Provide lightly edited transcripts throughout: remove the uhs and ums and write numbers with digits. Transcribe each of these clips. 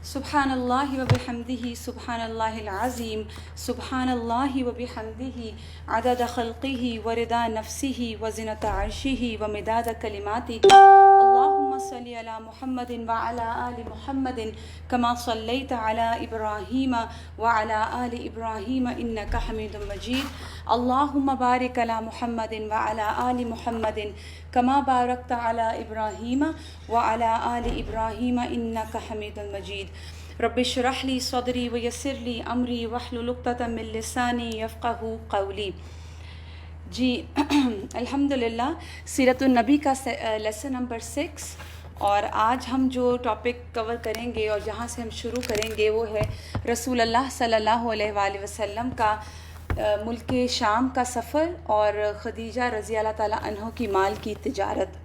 سبحان اللہ و بحمدہ سبحان اللہ العظیم سبحان اللہ و بحمدہ عدد خلقہ و رضا نفسہ و زنۃ عرشہ و مداد کلماتہ اللہم صلی علی محمد وعلی آل محمد کما صلیت علی ابراہیم وعلی آل ابراہیم انک حمید مجید اللہم بارک علی محمد وعلی آل محمد کما بارکت علی ابراہیم وعلی آل ابراہیم انک حمید مجید رب اشرح لی صدری ویسر لی امری واحلل عقدۃ من لسانی یفقہوا قولی۔ جی الحمدللہ سیرت النبی کا لیسن نمبر 6، اور آج ہم جو ٹاپک کور کریں گے اور جہاں سے ہم شروع کریں گے وہ ہے رسول اللہ صلی اللہ علیہ وآلہ وسلم کا ملک شام کا سفر اور خدیجہ رضی اللہ تعالیٰ عنہ کی مال کی تجارت۔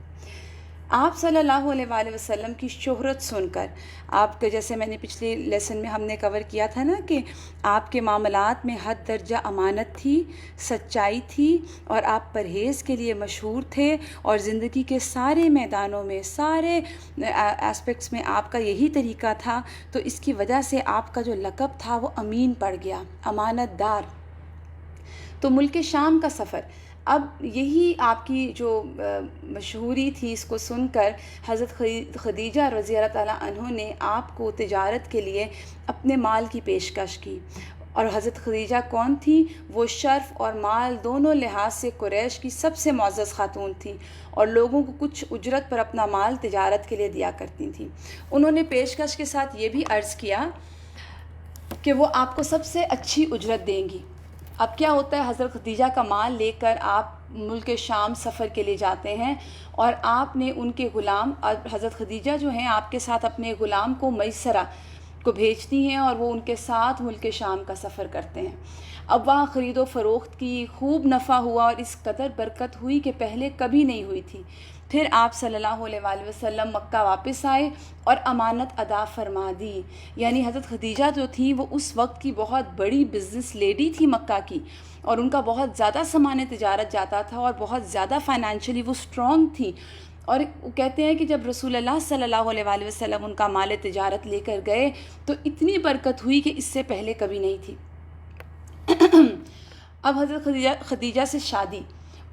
آپ صلی اللہ علیہ وآلہ وسلم کی شہرت سن کر آپ کے، جیسے میں نے پچھلے لیسن میں ہم نے کور کیا تھا نا، کہ آپ کے معاملات میں حد درجہ امانت تھی، سچائی تھی، اور آپ پرہیز کے لیے مشہور تھے، اور زندگی کے سارے میدانوں میں، سارے اسپیکٹس میں آپ کا یہی طریقہ تھا، تو اس کی وجہ سے آپ کا جو لقب تھا وہ امین پڑ گیا، امانت دار۔ تو ملک شام کا سفر، اب یہی آپ کی جو مشہوری تھی، اس کو سن کر حضرت خدیجہ رضی اللہ تعالیٰ عنہ نے آپ کو تجارت کے لیے اپنے مال کی پیشکش کی۔ اور حضرت خدیجہ کون تھی؟ وہ شرف اور مال دونوں لحاظ سے قریش کی سب سے معزز خاتون تھی، اور لوگوں کو کچھ اجرت پر اپنا مال تجارت کے لیے دیا کرتی تھیں۔ انہوں نے پیشکش کے ساتھ یہ بھی عرض کیا کہ وہ آپ کو سب سے اچھی اجرت دیں گی۔ اب کیا ہوتا ہے، حضرت خدیجہ کا مال لے کر آپ ملک شام سفر کے لیے جاتے ہیں، اور آپ نے ان کے غلام، حضرت خدیجہ جو ہیں آپ کے ساتھ اپنے غلام کو میسرہ کو بھیجتی ہیں، اور وہ ان کے ساتھ ملک شام کا سفر کرتے ہیں۔ اب وہاں خرید و فروخت کی خوب نفع ہوا، اور اس قدر برکت ہوئی کہ پہلے کبھی نہیں ہوئی تھی۔ پھر آپ صلی اللہ علیہ وآلہ وسلم مکہ واپس آئے اور امانت ادا فرما دی۔ یعنی حضرت خدیجہ جو تھی وہ اس وقت کی بہت بڑی بزنس لیڈی تھی مکہ کی، اور ان کا بہت زیادہ سامان تجارت جاتا تھا، اور بہت زیادہ فائنینشلی وہ اسٹرانگ تھی۔ اور کہتے ہیں کہ جب رسول اللہ صلی اللہ علیہ وآلہ وسلم ان کا مال تجارت لے کر گئے تو اتنی برکت ہوئی کہ اس سے پہلے کبھی نہیں تھی۔ اب حضرت خدیجہ سے شادی،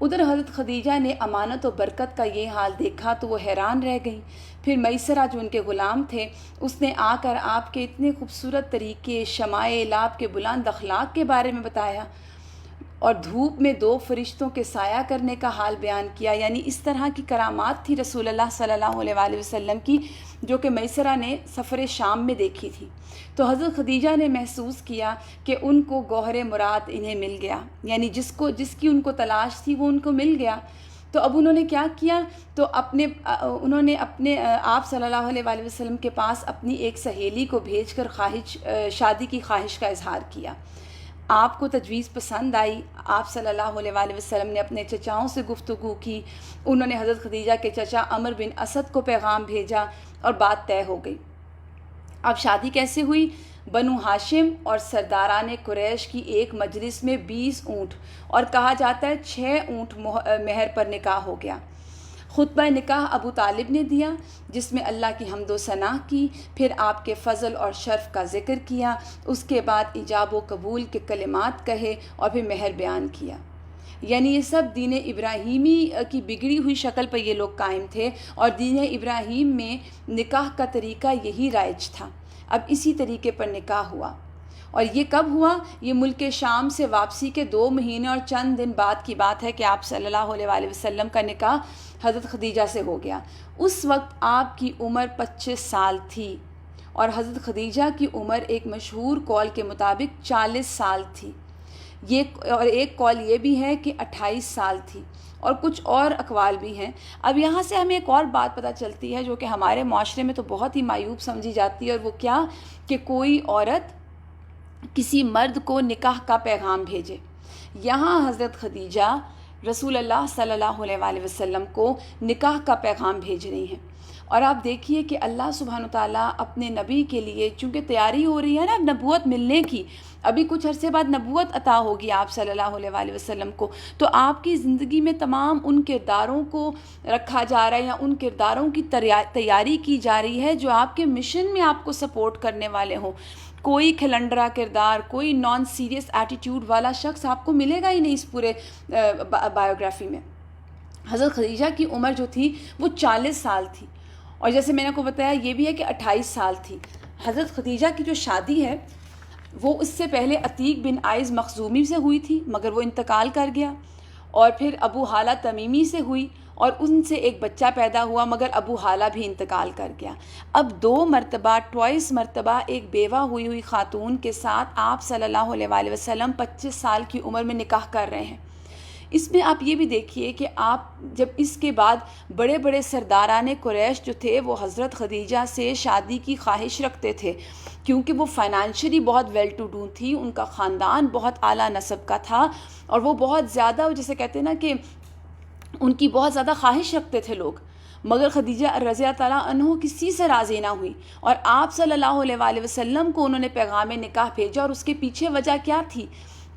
ادھر حضرت خدیجہ نے امانت و برکت کا یہ حال دیکھا تو وہ حیران رہ گئیں۔ پھر میسرہ جو ان کے غلام تھے، اس نے آ کر آپ کے اتنے خوبصورت طریقے، شمائل، آپ کے بلند اخلاق کے بارے میں بتایا، اور دھوپ میں 2 فرشتوں کے سایہ کرنے کا حال بیان کیا۔ یعنی اس طرح کی کرامات تھی رسول اللہ صلی اللہ علیہ وآلہ وسلم کی، جو کہ میسرہ نے سفر شام میں دیکھی تھی۔ تو حضرت خدیجہ نے محسوس کیا کہ ان کو گوہر مراد انہیں مل گیا، یعنی جس کی ان کو تلاش تھی وہ ان کو مل گیا۔ تو اب انہوں نے کیا کیا، تو انہوں نے اپنے آپ صلی اللہ علیہ وآلہ وسلم کے پاس اپنی ایک سہیلی کو بھیج کر شادی کی خواہش کا اظہار کیا۔ آپ کو تجویز پسند آئی، آپ صلی اللہ علیہ وآلہ وسلم نے اپنے چچاؤں سے گفتگو کی، انہوں نے حضرت خدیجہ کے چچا عمر بن اسد کو پیغام بھیجا، اور بات طے ہو گئی۔ اب شادی کیسے ہوئی؟ بنو ہاشم اور سرداران قریش کی ایک مجلس میں 20 اونٹ، اور کہا جاتا ہے 6 اونٹ مہر پر نکاح ہو گیا۔ خطبہ نکاح ابو طالب نے دیا، جس میں اللہ کی حمد و ثنا کی، پھر آپ کے فضل اور شرف کا ذکر کیا، اس کے بعد ایجاب و قبول کے کلمات کہے، اور پھر مہر بیان کیا۔ یعنی یہ سب دین ابراہیمی کی بگڑی ہوئی شکل پر یہ لوگ قائم تھے، اور دین ابراہیم میں نکاح کا طریقہ یہی رائج تھا۔ اب اسی طریقے پر نکاح ہوا، اور یہ کب ہوا؟ یہ ملک شام سے واپسی کے 2 مہینے اور چند دن بعد کی بات ہے کہ آپ صلی اللہ علیہ وآلہ وسلم کا نکاح حضرت خدیجہ سے ہو گیا۔ اس وقت آپ کی عمر 25 سال تھی، اور حضرت خدیجہ کی عمر ایک مشہور قول کے مطابق 40 سال تھی، اور ایک قول یہ بھی ہے کہ 28 سال تھی، اور کچھ اور اقوال بھی ہیں۔ اب یہاں سے ہمیں ایک اور بات پتہ چلتی ہے جو کہ ہمارے معاشرے میں تو بہت ہی معیوب سمجھی جاتی ہے، اور وہ کیا کہ کوئی عورت کسی مرد کو نکاح کا پیغام بھیجے۔ یہاں حضرت خدیجہ رسول اللہ صلی اللہ علیہ وآلہ وسلم کو نکاح کا پیغام بھیج رہی ہیں۔ اور آپ دیکھیے کہ اللہ سبحانہ وتعالیٰ اپنے نبی کے لیے، چونکہ تیاری ہو رہی ہے نا نبوت ملنے کی، ابھی کچھ عرصے بعد نبوت عطا ہوگی آپ صلی اللہ علیہ وآلہ وسلم کو، تو آپ کی زندگی میں تمام ان کرداروں کو رکھا جا رہا ہے، یا ان کرداروں کی تیاری کی جا رہی ہے جو آپ کے مشن میں آپ کو سپورٹ کرنے والے ہوں۔ کوئی کھلنڈرا کردار، کوئی نان سیریس ایٹیٹیوڈ والا شخص آپ کو ملے گا ہی نہیں اس پورے بایوگرافی میں۔ حضرت خدیجہ کی عمر جو تھی وہ 40 سال تھی، اور جیسے میں نے کو بتایا یہ بھی ہے کہ 28 سال تھی۔ حضرت خدیجہ کی جو شادی ہے وہ اس سے پہلے عتیق بن عائز مخزومی سے ہوئی تھی، مگر وہ انتقال کر گیا، اور پھر ابو حالہ تمیمی سے ہوئی، اور ان سے ایک بچہ پیدا ہوا، مگر ابو حالہ بھی انتقال کر گیا۔ اب 2 مرتبہ ایک بیوہ ہوئی ہوئی خاتون کے ساتھ آپ صلی اللہ علیہ وآلہ وسلم 25 سال کی عمر میں نکاح کر رہے ہیں۔ اس میں آپ یہ بھی دیکھیے کہ آپ جب اس کے بعد بڑے بڑے سرداران قریش جو تھے وہ حضرت خدیجہ سے شادی کی خواہش رکھتے تھے، کیونکہ وہ فائنانشلی بہت ویل ٹو ڈو تھی، ان کا خاندان بہت اعلیٰ نسب کا تھا، اور وہ بہت زیادہ، جیسے کہتے ہیں نا کہ ان کی بہت زیادہ خواہش رکھتے تھے لوگ، مگر خدیجہ رضی اللہ تعالیٰ عنہ کسی سے راضی نہ ہوئی، اور آپ صلی اللہ علیہ وآلہ وسلم کو انہوں نے پیغام نکاح بھیجا، اور اس کے پیچھے وجہ کیا تھی؟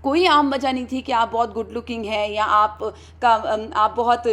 کوئی عام وجہ نہیں تھی کہ آپ بہت گڈ لکنگ ہیں، یا آپ بہت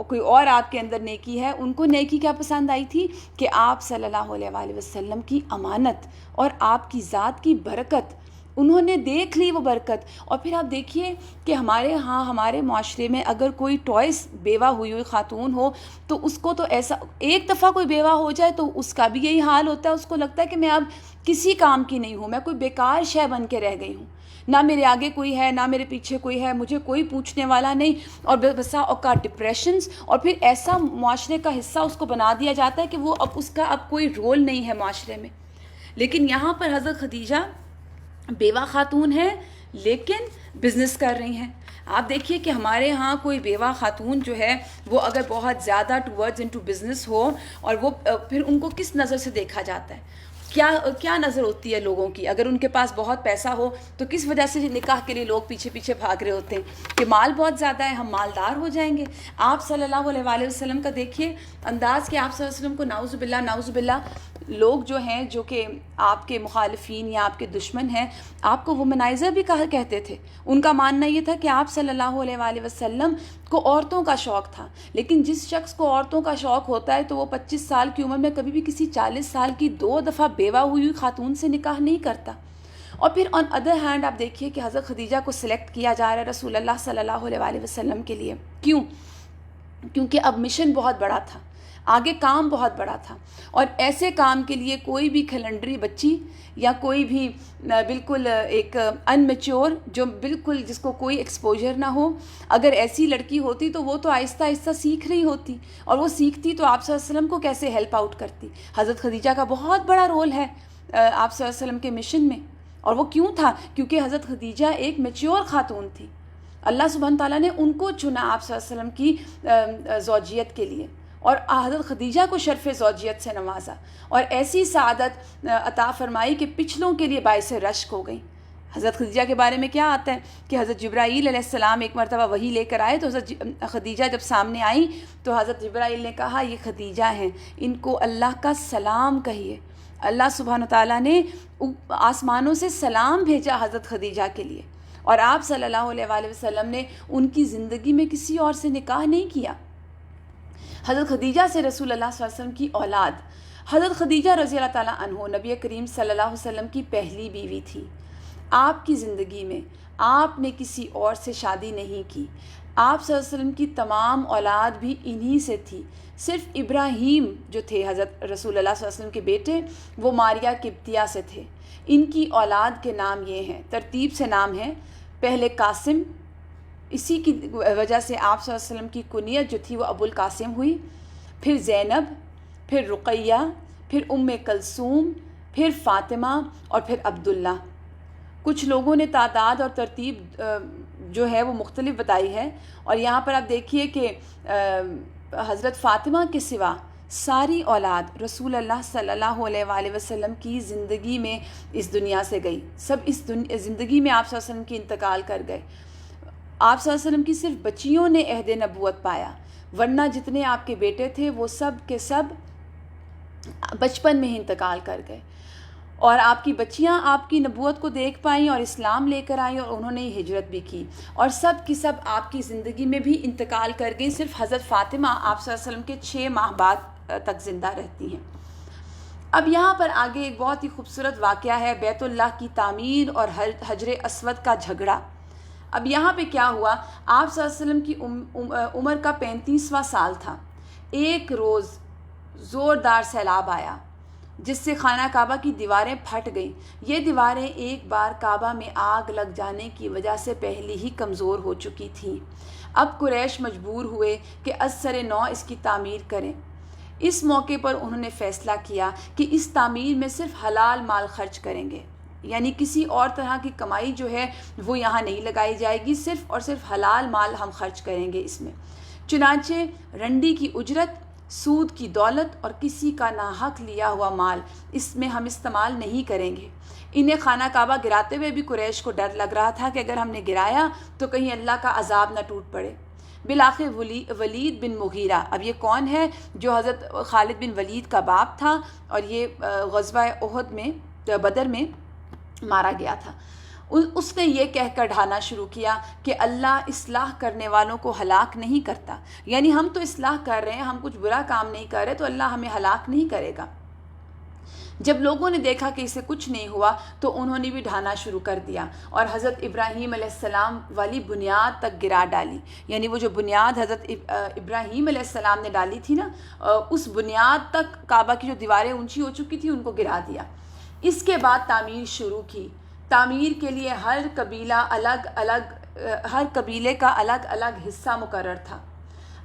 کوئی اور آپ کے اندر نیکی ہے۔ ان کو نیکی کیا پسند آئی تھی کہ آپ صلی اللہ علیہ وآلہ وسلم کی امانت اور آپ کی ذات کی برکت، انہوں نے دیکھ لی وہ برکت۔ اور پھر آپ دیکھیے کہ ہمارے معاشرے میں اگر کوئی ٹوائس بیوہ ہوئی خاتون ہو تو اس کو تو ایسا، ایک دفعہ کوئی بیوہ ہو جائے تو اس کا بھی یہی حال ہوتا ہے، اس کو لگتا ہے کہ میں اب کسی کام کی نہیں ہوں، میں کوئی بیکار شے بن کے رہ گئی ہوں، نہ میرے آگے کوئی ہے نہ میرے پیچھے کوئی ہے، مجھے کوئی پوچھنے والا نہیں، اور بسا اوقات ڈپریشنز، اور پھر ایسا معاشرے کا حصہ اس کو بنا دیا جاتا ہے کہ وہ اس کا اب کوئی رول نہیں ہے معاشرے میں۔ لیکن یہاں پر حضرت خدیجہ بیوہ خاتون ہے لیکن بزنس کر رہی ہیں۔ آپ دیکھیے کہ ہمارے ہاں کوئی بیوہ خاتون جو ہے وہ اگر بہت زیادہ ٹورڈز انٹو بزنس ہو، اور وہ پھر ان کو کس نظر سے دیکھا جاتا ہے، کیا نظر ہوتی ہے لوگوں کی؟ اگر ان کے پاس بہت پیسہ ہو تو کس وجہ سے نکاح کے لیے لوگ پیچھے پیچھے بھاگ رہے ہوتے ہیں کہ مال بہت زیادہ ہے، ہم مالدار ہو جائیں گے۔ آپ صلی اللہ علیہ وآلہ وسلم کا دیکھیے انداز کہ آپ صلی اللہ علیہ وسلم کو نعوذ باللہ لوگ جو ہیں جو کہ آپ کے مخالفین یا آپ کے دشمن ہیں، آپ کو وومنائزر بھی کہتے تھے۔ ان کا ماننا یہ تھا کہ آپ صلی اللہ علیہ وآلہ وسلم کو عورتوں کا شوق تھا، لیکن جس شخص کو عورتوں کا شوق ہوتا ہے تو وہ 25 سال کی عمر میں کبھی بھی کسی 40 سال کی 2 دفعہ بیوہ ہوئی خاتون سے نکاح نہیں کرتا۔ اور پھر آن ادر ہینڈ آپ دیکھیے کہ حضرت خدیجہ کو سلیکٹ کیا جا رہا ہے رسول اللہ صلی اللہ علیہ وآلہ وسلم کے لیے، کیونکہ اب مشن بہت بڑا تھا، آگے کام بہت بڑا تھا، اور ایسے کام کے لیے کوئی بھی کھلنڈری بچی یا کوئی بھی بالکل ایک ان میچور جو بالکل جس کو کوئی ایکسپوجر نہ ہو، اگر ایسی لڑکی ہوتی تو وہ تو آہستہ آہستہ سیکھ رہی ہوتی، اور وہ سیکھتی تو آپ صلی اللہ علیہ وسلم کو کیسے ہیلپ آؤٹ کرتی۔ حضرت خدیجہ کا بہت بڑا رول ہے آپ صلی اللہ علیہ وسلم کے مشن میں، اور وہ کیوں تھا؟ کیونکہ حضرت خدیجہ ایک میچور خاتون تھی، اللہ سبحانہ تعالیٰ نے ان کو چنا آپ صلی اللہ علیہ وسلم کی زوجیت کے لیے، اور حضرت خدیجہ کو شرف زوجیت سے نوازا، اور ایسی سعادت عطا فرمائی کہ پچھلوں کے لیے باعث رشک ہو گئی۔ حضرت خدیجہ کے بارے میں کیا آتا ہے کہ حضرت جبرائیل علیہ السلام ایک مرتبہ وحی لے کر آئے، تو حضرت خدیجہ جب سامنے آئیں تو حضرت جبرائیل نے کہا یہ خدیجہ ہیں، ان کو اللہ کا سلام کہیے۔ اللہ سبحانہ تعالیٰ نے آسمانوں سے سلام بھیجا حضرت خدیجہ کے لیے، اور آپ صلی اللہ علیہ وآلہ وسلم نے ان کی زندگی میں کسی اور سے نکاح نہیں کیا۔ حضرت خدیجہ سے رسول اللہ صلی اللہ علیہ وسلم کی اولاد، حضرت خدیجہ رضی اللہ تعالیٰ عنہ نبی کریم صلی اللہ علیہ وسلم کی پہلی بیوی تھی۔ آپ کی زندگی میں آپ نے کسی اور سے شادی نہیں کی، آپ صلی اللہ علیہ وسلم کی تمام اولاد بھی انہی سے تھی۔ صرف ابراہیم جو تھے حضرت رسول اللہ صلی اللہ علیہ وسلم کے بیٹے، وہ ماریہ قبطیہ سے تھے۔ ان کی اولاد کے نام یہ ہیں، ترتیب سے نام ہیں، پہلے قاسم، اسی کی وجہ سے آپ صلی اللہ علیہ وسلم کی کنیت جو تھی وہ ابو القاسم ہوئی، پھر زینب، پھر رقیہ، پھر ام کلثوم، پھر فاطمہ، اور پھر عبداللہ۔ کچھ لوگوں نے تعداد اور ترتیب جو ہے وہ مختلف بتائی ہے، اور یہاں پر آپ دیکھیے کہ حضرت فاطمہ کے سوا ساری اولاد رسول اللہ صلی اللہ علیہ وآلہ وسلم کی زندگی میں اس دنیا سے گئی، سب اس زندگی میں آپ صلی اللہ علیہ وسلم کی انتقال کر گئے۔ آپ صلی اللہ علیہ وسلم کی صرف بچیوں نے عہد نبوت پایا، ورنہ جتنے آپ کے بیٹے تھے وہ سب کے سب بچپن میں ہی انتقال کر گئے، اور آپ کی بچیاں آپ کی نبوت کو دیکھ پائیں اور اسلام لے کر آئیں، اور انہوں نے ہجرت بھی کی، اور سب کی سب آپ کی زندگی میں بھی انتقال کر گئی۔ صرف حضرت فاطمہ آپ صلی اللہ علیہ وسلم کے 6 ماہ بعد تک زندہ رہتی ہیں۔ اب یہاں پر آگے ایک بہت ہی خوبصورت واقعہ ہے، بیت اللہ کی تعمیر اور حجر اسود کا جھگڑا۔ اب یہاں پہ کیا ہوا، آپ صلی اللہ علیہ وسلم کی عمر کا 35واں سال تھا۔ ایک روز زوردار سیلاب آیا جس سے خانہ کعبہ کی دیواریں پھٹ گئیں۔ یہ دیواریں ایک بار کعبہ میں آگ لگ جانے کی وجہ سے پہلے ہی کمزور ہو چکی تھیں۔ اب قریش مجبور ہوئے کہ از سر نو اس کی تعمیر کریں۔ اس موقع پر انہوں نے فیصلہ کیا کہ اس تعمیر میں صرف حلال مال خرچ کریں گے، یعنی کسی اور طرح کی کمائی جو ہے وہ یہاں نہیں لگائی جائے گی، صرف اور صرف حلال مال ہم خرچ کریں گے اس میں۔ چنانچہ رنڈی کی اجرت، سود کی دولت اور کسی کا ناحق لیا ہوا مال اس میں ہم استعمال نہیں کریں گے۔ انہیں خانہ کعبہ گراتے ہوئے بھی قریش کو ڈر لگ رہا تھا کہ اگر ہم نے گرایا تو کہیں اللہ کا عذاب نہ ٹوٹ پڑے۔ بالآخر ولید بن مغیرہ، اب یہ کون ہے؟ جو حضرت خالد بن ولید کا باپ تھا، اور یہ غزوہ احد میں، بدر میں مارا گیا تھا۔ اس نے یہ کہہ کر ڈھانا شروع کیا کہ اللہ اصلاح کرنے والوں کو ہلاک نہیں کرتا، یعنی ہم تو اصلاح کر رہے ہیں، ہم کچھ برا کام نہیں کر رہے تو اللہ ہمیں ہلاک نہیں کرے گا۔ جب لوگوں نے دیکھا کہ اسے کچھ نہیں ہوا تو انہوں نے بھی ڈھانا شروع کر دیا اور حضرت ابراہیم علیہ السلام والی بنیاد تک گرا ڈالی، یعنی وہ جو بنیاد حضرت ابراہیم علیہ السلام نے ڈالی تھی نا، اس بنیاد تک کعبہ کی جو دیواریں اونچی ہو چکی تھیں ان کو گرا دیا۔ اس کے بعد تعمیر شروع کی۔ تعمیر کے لیے ہر قبیلے کا الگ الگ حصہ مقرر تھا۔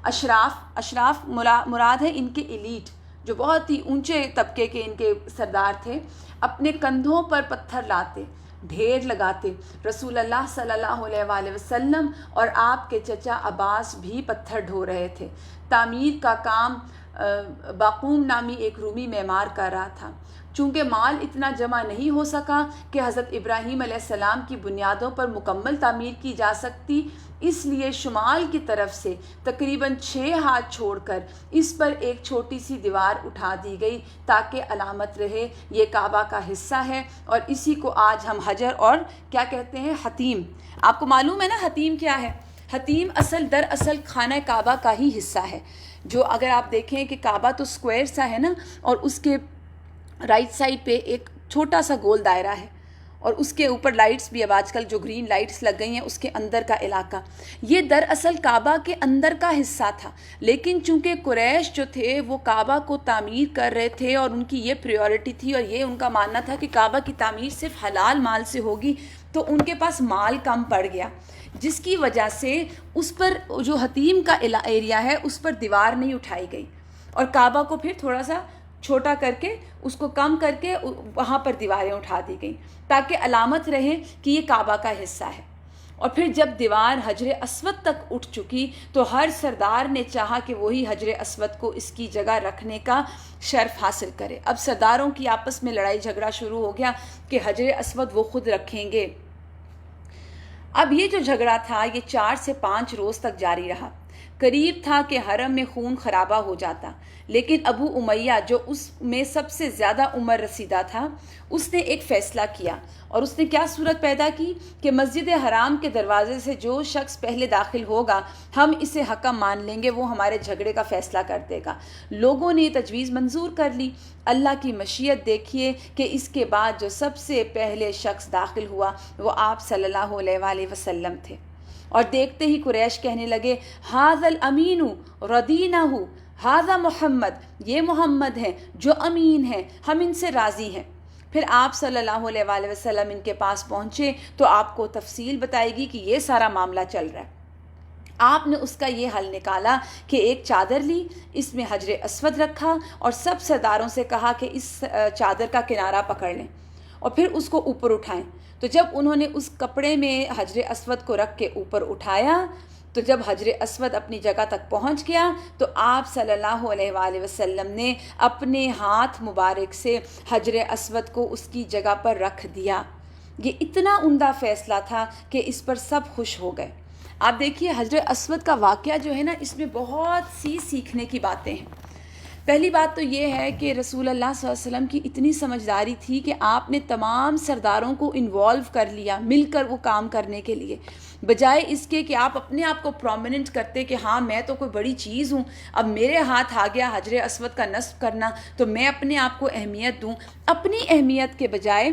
اشراف مراد ہے ان کے ایلیٹ، جو بہت ہی اونچے طبقے کے ان کے سردار تھے، اپنے کندھوں پر پتھر لاتے، ڈھیر لگاتے۔ رسول اللہ صلی اللہ علیہ وآلہ وسلم اور آپ کے چچا عباس بھی پتھر ڈھو رہے تھے۔ تعمیر کا کام باقوم نامی ایک رومی معمار کر رہا تھا۔ چونکہ مال اتنا جمع نہیں ہو سکا کہ حضرت ابراہیم علیہ السلام کی بنیادوں پر مکمل تعمیر کی جا سکتی، اس لیے شمال کی طرف سے تقریباً 6 ہاتھ چھوڑ کر اس پر ایک چھوٹی سی دیوار اٹھا دی گئی تاکہ علامت رہے یہ کعبہ کا حصہ ہے، اور اسی کو آج ہم حجر اور کیا کہتے ہیں، حتیم۔ آپ کو معلوم ہے نا حتیم کیا ہے؟ حتیم دراصل خانہ کعبہ کا ہی حصہ ہے، جو اگر آپ دیکھیں کہ کعبہ تو اسکوائر سا ہے نا، اور اس کے رائٹ سائڈ پہ ایک چھوٹا سا گول دائرہ ہے، اور اس کے اوپر لائٹس بھی، اب آج کل جو گرین لائٹس لگ گئی ہیں، اس کے اندر کا علاقہ، یہ دراصل کعبہ کے اندر کا حصہ تھا۔ لیکن چونکہ قریش جو تھے وہ کعبہ کو تعمیر کر رہے تھے، اور ان کی یہ پریورٹی تھی، اور یہ ان کا ماننا تھا کہ کعبہ کی تعمیر صرف حلال مال سے ہوگی، تو ان کے پاس مال کم پڑ گیا، جس کی وجہ سے اس پر جو حتیم کا ایریا ہے اس پر دیوار نہیں اٹھائی گئی، اور کعبہ کو پھر تھوڑا سا چھوٹا کر کے، اس کو کم کر کے وہاں پر دیواریں اٹھا دی گئیں تاکہ علامت رہے کہ یہ کعبہ کا حصہ ہے۔ اور پھر جب دیوار حجر اسود تک اٹھ چکی تو ہر سردار نے چاہا کہ وہی حجر اسود کو اس کی جگہ رکھنے کا شرف حاصل کرے۔ اب سرداروں کی آپس میں لڑائی جھگڑا شروع ہو گیا کہ حجر اسود وہ خود رکھیں گے۔ اب یہ جو جھگڑا تھا یہ 4 سے 5 روز تک جاری رہا۔ قریب تھا کہ حرم میں خون خرابہ ہو جاتا، لیکن ابو امیہ جو اس میں سب سے زیادہ عمر رسیدہ تھا، اس نے ایک فیصلہ کیا، اور اس نے کیا صورت پیدا کی کہ مسجد حرام کے دروازے سے جو شخص پہلے داخل ہوگا ہم اسے حکم مان لیں گے، وہ ہمارے جھگڑے کا فیصلہ کر دے گا۔ لوگوں نے یہ تجویز منظور کر لی۔ اللہ کی مشیت دیکھیے کہ اس کے بعد جو سب سے پہلے شخص داخل ہوا وہ آپ صلی اللہ علیہ وآلہ وسلم تھے، اور دیکھتے ہی قریش کہنے لگے، ھذا الامین رضینہ، ھذا محمد، یہ محمد ہیں جو امین ہیں، ہم ان سے راضی ہیں۔ پھر آپ صلی اللہ علیہ وآلہ وسلم ان کے پاس پہنچے تو آپ کو تفصیل بتائے گی کہ یہ سارا معاملہ چل رہا ہے۔ آپ نے اس کا یہ حل نکالا کہ ایک چادر لی، اس میں حجر اسود رکھا، اور سب سرداروں سے کہا کہ اس چادر کا کنارہ پکڑ لیں اور پھر اس کو اوپر اٹھائیں۔ تو جب انہوں نے اس کپڑے میں حجر اسود کو رکھ کے اوپر اٹھایا، تو جب حجر اسود اپنی جگہ تک پہنچ گیا تو آپ صلی اللہ علیہ وآلہ وسلم نے اپنے ہاتھ مبارک سے حجر اسود کو اس کی جگہ پر رکھ دیا۔ یہ اتنا عمدہ فیصلہ تھا کہ اس پر سب خوش ہو گئے۔ آپ دیکھیے حجر اسود کا واقعہ جو ہے نا، اس میں بہت سی سیکھنے کی باتیں ہیں۔ پہلی بات تو یہ ہے کہ رسول اللہ صلی اللہ علیہ وسلم کی اتنی سمجھداری تھی کہ آپ نے تمام سرداروں کو انوالو کر لیا مل کر وہ کام کرنے کے لیے، بجائے اس کے کہ آپ اپنے آپ کو پرومیننٹ کرتے کہ ہاں میں تو کوئی بڑی چیز ہوں، اب میرے ہاتھ آ گیا حجر اسود کا نصب کرنا تو میں اپنے آپ کو اہمیت دوں۔ اپنی اہمیت کے بجائے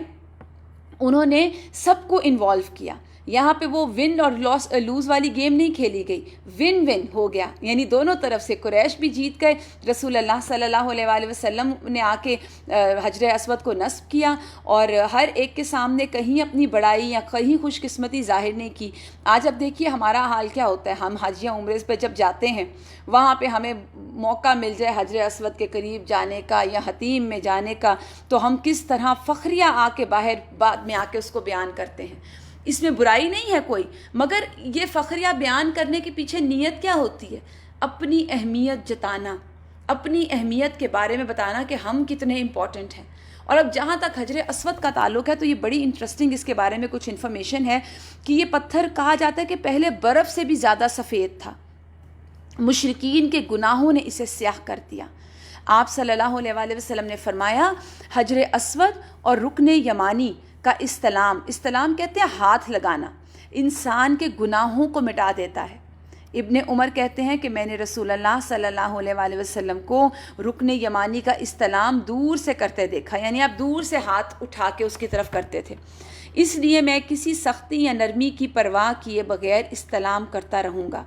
انہوں نے سب کو انوالو کیا۔ یہاں پہ وہ ون اور لوز والی گیم نہیں کھیلی گئی، ون ون ہو گیا، یعنی دونوں طرف سے قریش بھی جیت گئے، رسول اللہ صلی اللہ علیہ وآلہ وسلم نے آ کے حجر اسود کو نصب کیا، اور ہر ایک کے سامنے کہیں اپنی بڑائی یا کہیں خوش قسمتی ظاہر نہیں کی۔ آج اب دیکھیے ہمارا حال کیا ہوتا ہے، ہم حج یا عمرے پہ جب جاتے ہیں وہاں پہ ہمیں موقع مل جائے حجر اسود کے قریب جانے کا یا حتیم میں جانے کا، تو ہم کس طرح فخریہ آ کے باہر بعد میں آ کے اس کو بیان کرتے ہیں۔ اس میں برائی نہیں ہے کوئی، مگر یہ فخریہ بیان کرنے کے پیچھے نیت کیا ہوتی ہے؟ اپنی اہمیت جتانا، اپنی اہمیت کے بارے میں بتانا کہ ہم کتنے امپورٹنٹ ہیں۔ اور اب جہاں تک حجر اسود کا تعلق ہے تو یہ بڑی انٹرسٹنگ اس کے بارے میں کچھ انفارمیشن ہے کہ یہ پتھر کہا جاتا ہے کہ پہلے برف سے بھی زیادہ سفید تھا، مشرکین کے گناہوں نے اسے سیاہ کر دیا۔ آپ صلی اللہ علیہ وآلہ وسلم نے فرمایا حجر اسود اور رکن یمانی کا استلام کہتے ہیں ہاتھ لگانا، انسان کے گناہوں کو مٹا دیتا ہے۔ ابن عمر کہتے ہیں کہ میں نے رسول اللہ صلی اللہ علیہ وآلہ وسلم کو رکن یمانی کا استلام دور سے کرتے دیکھا، یعنی آپ دور سے ہاتھ اٹھا کے اس کی طرف کرتے تھے، اس لیے میں کسی سختی یا نرمی کی پرواہ کیے بغیر استلام کرتا رہوں گا۔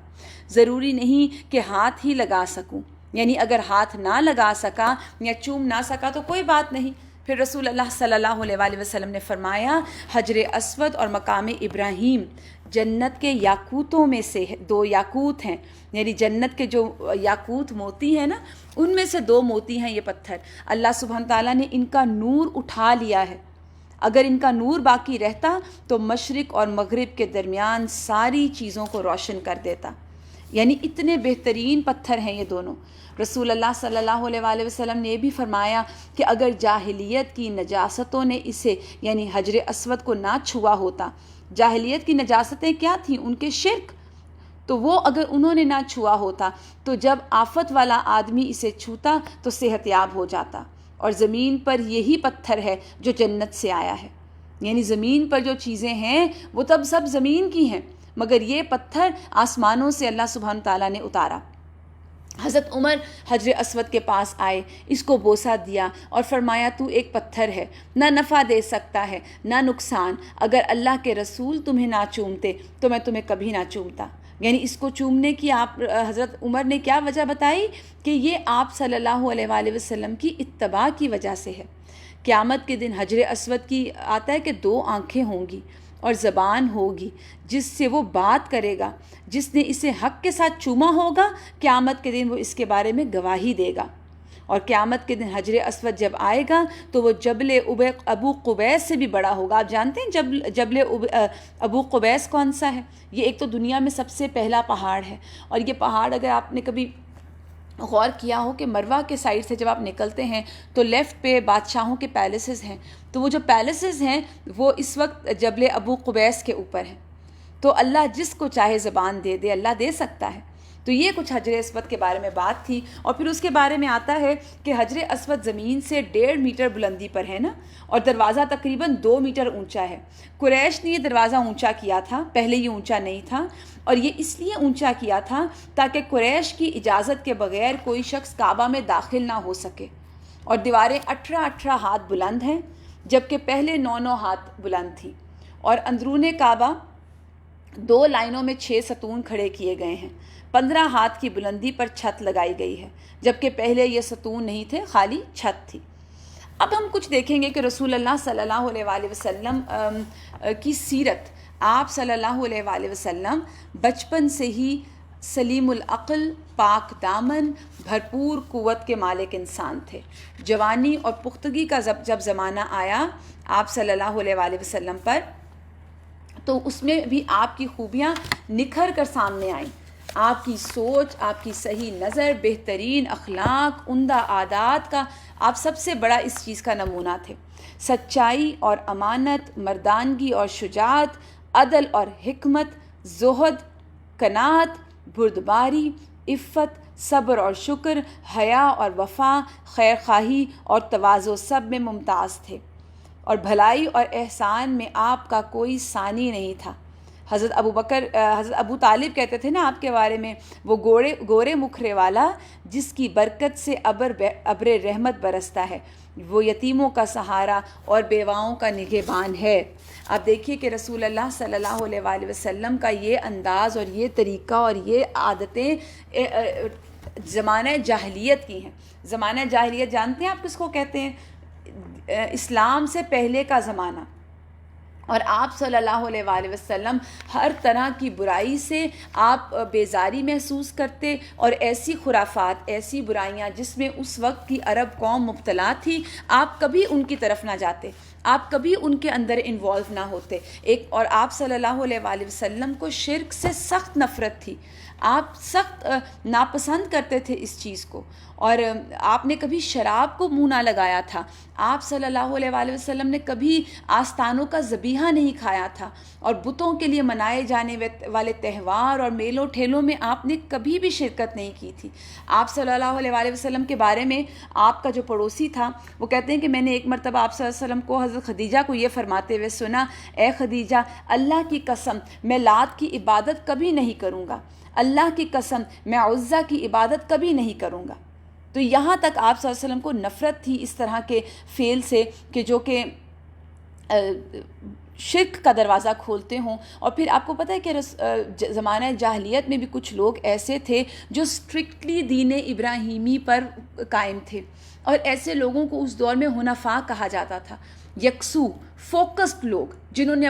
ضروری نہیں کہ ہاتھ ہی لگا سکوں، یعنی اگر ہاتھ نہ لگا سکا یا چوم نہ سکا تو کوئی بات نہیں۔ پھر رسول اللہ صلی اللہ علیہ وآلہ وسلم نے فرمایا حجر اسود اور مقام ابراہیم جنت کے یاقوتوں میں سے 2 یاقوت ہیں، یعنی جنت کے جو یاقوت موتی ہیں نا ان میں سے 2 موتی ہیں یہ پتھر۔ اللہ سبحانہ تعالیٰ نے ان کا نور اٹھا لیا ہے، اگر ان کا نور باقی رہتا تو مشرق اور مغرب کے درمیان ساری چیزوں کو روشن کر دیتا، یعنی اتنے بہترین پتھر ہیں یہ دونوں۔ رسول اللہ صلی اللہ علیہ وآلہ وسلم نے یہ بھی فرمایا کہ اگر جاہلیت کی نجاستوں نے اسے یعنی حجر اسود کو نہ چھوا ہوتا، جاہلیت کی نجاستیں کیا تھیں؟ ان کے شرک، تو وہ اگر انہوں نے نہ چھوا ہوتا تو جب آفت والا آدمی اسے چھوتا تو صحت یاب ہو جاتا۔ اور زمین پر یہی پتھر ہے جو جنت سے آیا ہے، یعنی زمین پر جو چیزیں ہیں وہ تب سب زمین کی ہیں، مگر یہ پتھر آسمانوں سے اللہ سبحانہ تعالیٰ نے اتارا۔ حضرت عمر حجر اسود کے پاس آئے، اس کو بوسہ دیا اور فرمایا تو ایک پتھر ہے، نہ نفع دے سکتا ہے نہ نقصان، اگر اللہ کے رسول تمہیں نہ چومتے تو میں تمہیں کبھی نہ چومتا۔ یعنی اس کو چومنے کی حضرت عمر نے کیا وجہ بتائی کہ یہ آپ صلی اللہ علیہ وآلہ وسلم کی اتباع کی وجہ سے ہے۔ قیامت کے دن حجر اسود کی آتا ہے کہ 2 آنکھیں ہوں گی اور زبان ہوگی جس سے وہ بات کرے گا، جس نے اسے حق کے ساتھ چوما ہوگا قیامت کے دن وہ اس کے بارے میں گواہی دے گا۔ اور قیامت کے دن حجر اسود جب آئے گا تو وہ جبل ابو قبیس سے بھی بڑا ہوگا۔ آپ جانتے ہیں جبل ابو قبیس کون سا ہے؟ یہ ایک تو دنیا میں سب سے پہلا پہاڑ ہے، اور یہ پہاڑ اگر آپ نے کبھی غور کیا ہو کہ مروہ کے سائڈ سے جب آپ نکلتے ہیں تو لیفٹ پہ بادشاہوں کے پیلسز ہیں، تو وہ جو پیلسز ہیں وہ اس وقت جبل ابو قبیس کے اوپر ہیں۔ تو اللہ جس کو چاہے زبان دے دے، اللہ دے سکتا ہے۔ تو یہ کچھ حجر اسود کے بارے میں بات تھی، اور پھر اس کے بارے میں آتا ہے کہ حجر اسود زمین سے 1.5 میٹر بلندی پر ہے نا، اور دروازہ تقریباً 2 میٹر اونچا ہے۔ قریش نے یہ دروازہ اونچا کیا تھا، پہلے یہ اونچا نہیں تھا، اور یہ اس لیے اونچا کیا تھا تاکہ قریش کی اجازت کے بغیر کوئی شخص کعبہ میں داخل نہ ہو سکے۔ اور دیواریں 18 ہاتھ بلند ہیں، جبکہ پہلے 9 ہاتھ بلند تھی، اور اندرون کعبہ 2 لائنوں میں 6 ستون کھڑے کیے گئے ہیں، 15 ہاتھ کی بلندی پر چھت لگائی گئی ہے، جبکہ پہلے یہ ستون نہیں تھے، خالی چھت تھی۔ اب ہم کچھ دیکھیں گے کہ رسول اللہ صلی اللہ علیہ وآلہ وسلم کی سیرت۔ آپ صلی اللہ علیہ وآلہ وسلم بچپن سے ہی سلیم العقل، پاک دامن، بھرپور قوت کے مالک انسان تھے۔ جوانی اور پختگی کا جب زمانہ آیا آپ صلی اللہ علیہ وآلہ وسلم پر، تو اس میں بھی آپ کی خوبیاں نکھر کر سامنے آئیں۔ آپ کی سوچ، آپ کی صحیح نظر، بہترین اخلاق، عمدہ عادات کا آپ سب سے بڑا اس چیز کا نمونہ تھے۔ سچائی اور امانت، مردانگی اور شجاعت، عدل اور حکمت، زہد، قناعت، بردباری، عفت، صبر اور شکر، حیا اور وفا، خیر خواہی اور تواضع سب میں ممتاز تھے، اور بھلائی اور احسان میں آپ کا کوئی ثانی نہیں تھا۔ حضرت ابو طالب کہتے تھے نا آپ کے بارے میں، وہ گورے مکھرے والا جس کی برکت سے ابر رحمت برستا ہے، وہ یتیموں کا سہارا اور بیواؤں کا نگہبان ہے۔ آپ دیکھیے کہ رسول اللہ صلی اللہ علیہ وآلہ وسلم کا یہ انداز اور یہ طریقہ اور یہ عادتیں زمانہ جاہلیت کی ہیں۔ زمانہ جاہلیت جانتے ہیں آپ کس کو کہتے ہیں؟ اسلام سے پہلے کا زمانہ۔ اور آپ صلی اللہ علیہ وآلہ وسلم ہر طرح کی برائی سے آپ بیزاری محسوس کرتے، اور ایسی خرافات، ایسی برائیاں جس میں اس وقت کی عرب قوم مبتلا تھی، آپ کبھی ان کی طرف نہ جاتے، آپ کبھی ان کے اندر انوالو نہ ہوتے۔ اور آپ صلی اللہ علیہ وآلہ وسلم کو شرک سے سخت نفرت تھی، آپ سخت ناپسند کرتے تھے اس چیز کو، اور آپ نے کبھی شراب کو منہ نہ لگایا تھا، آپ صلی اللہ علیہ وآلہ وسلم نے کبھی آستانوں کا ذبیحہ نہیں کھایا تھا، اور بتوں کے لیے منائے جانے والے تہوار اور میلوں ٹھیلوں میں آپ نے کبھی بھی شرکت نہیں کی تھی۔ آپ صلی اللہ علیہ وآلہ وسلم کے بارے میں آپ کا جو پڑوسی تھا وہ کہتے ہیں کہ میں نے ایک مرتبہ آپ صلی اللہ علیہ وسلم کو، حضرت خدیجہ کو یہ فرماتے ہوئے سنا، اے خدیجہ، اللہ کی قسم میں لات کی عبادت کبھی نہیں کروں گا، اللہ کی قسم میں عزیٰ کی عبادت کبھی نہیں کروں گا۔ تو یہاں تک آپ صلی اللہ علیہ وسلم کو نفرت تھی اس طرح کے فعل سے کہ جو کہ شرک کا دروازہ کھولتے ہوں۔ اور پھر آپ کو پتہ ہے کہ زمانہ جاہلیت میں بھی کچھ لوگ ایسے تھے جو اسٹرکٹلی دین ابراہیمی پر قائم تھے، اور ایسے لوگوں کو اس دور میں حنفاء کہا جاتا تھا، یکسو فوکسڈ لوگ جنہوں نے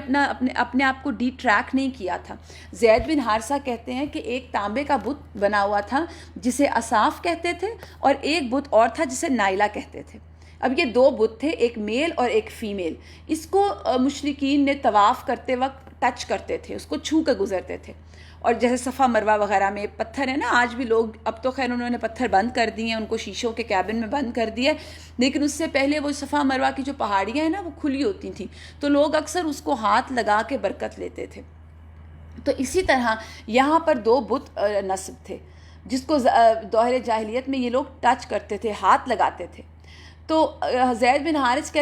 اپنے آپ کو ڈی ٹریک نہیں کیا تھا۔ زید بن حارثہ کہتے ہیں کہ ایک تانبے کا بت بنا ہوا تھا جسے اصاف کہتے تھے، اور ایک بت اور تھا جسے نائلہ کہتے تھے۔ اب یہ دو بت تھے، ایک میل اور ایک فیمیل۔ اس کو مشرکین نے طواف کرتے وقت ٹچ کرتے تھے، اس کو چھو کے گزرتے تھے۔ اور جیسے صفا مروہ وغیرہ میں پتھر ہے نا، آج بھی لوگ، اب تو خیر انہوں نے پتھر بند کر دیے ہیں، ان کو شیشوں کے کیبن میں بند کر دیا، لیکن اس سے پہلے وہ صفا مروہ کی جو پہاڑیاں ہیں نا وہ کھلی ہوتی تھیں، تو لوگ اکثر اس کو ہاتھ لگا کے برکت لیتے تھے۔ تو اسی طرح یہاں پر دو بت نصب تھے جس کو دور جاہلیت میں یہ لوگ ٹچ کرتے تھے، ہاتھ لگاتے تھے۔ تو زید بن حارثہ